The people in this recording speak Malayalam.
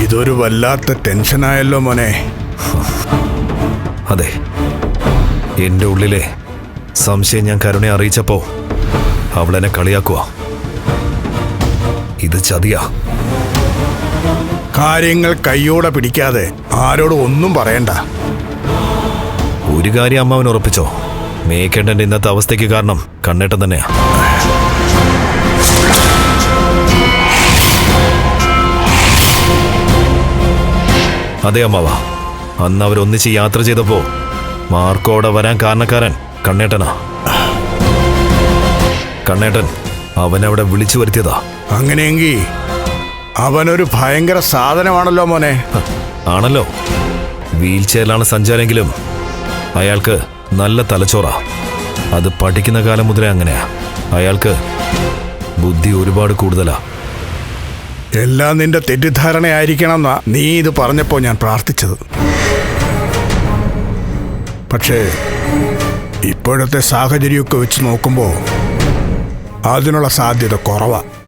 ഇതൊരു വല്ലാത്ത ടെൻഷനായല്ലോ മോനെ. അതെ, എൻ്റെ ഉള്ളിലെ സംശയം ഞാൻ കരുണയെ അറിയിച്ചപ്പോ അവളെന്നെ കളിയാക്കുക. ഇത് ചതിയാ. കാര്യങ്ങൾ കയ്യോടെ പിടിക്കാതെ ആരോടും ഒന്നും പറയണ്ട. ഒരു കാര്യം അമ്മാവൻ ഉറപ്പിച്ചോ, മേക്കേണ്ടന്റെ ഇന്നത്തെ അവസ്ഥയ്ക്ക് കാരണം കണ്ണേട്ടൻ തന്നെയാ. അതെ അമ്മാവ, അന്ന് അവരൊന്നിച്ച് യാത്ര ചെയ്തപ്പോ മാർക്കോടെ വരാൻ കാരണക്കാരൻ കണ്ണേട്ടനാ. കണ്ണേട്ടൻ അവനവിടെ വിളിച്ചു വരുത്തിയതാ. അങ്ങനെയെങ്കിൽ അവനൊരു ഭയങ്കര സാധനമാണല്ലോ മോനെ. ആണല്ലോ, വീൽ ചെയറിലാണ് സഞ്ചാരെങ്കിലും അയാൾക്ക് നല്ല തലച്ചോറാ. അത് പഠിക്കുന്ന കാലം മുതലേ അങ്ങനെയാ. അയാൾക്ക് ബുദ്ധി ഒരുപാട് കൂടുതലാ. എല്ലാം നിന്റെ തെറ്റിദ്ധാരണയായിരിക്കണം എന്നാ നീ ഇത് പറഞ്ഞപ്പോൾ ഞാൻ പ്രാർത്ഥിച്ചത്. പക്ഷേ ഇപ്പോഴത്തെ സാഹചര്യമൊക്കെ വെച്ച് നോക്കുമ്പോൾ അതിനുള്ള സാധ്യത കുറവാ.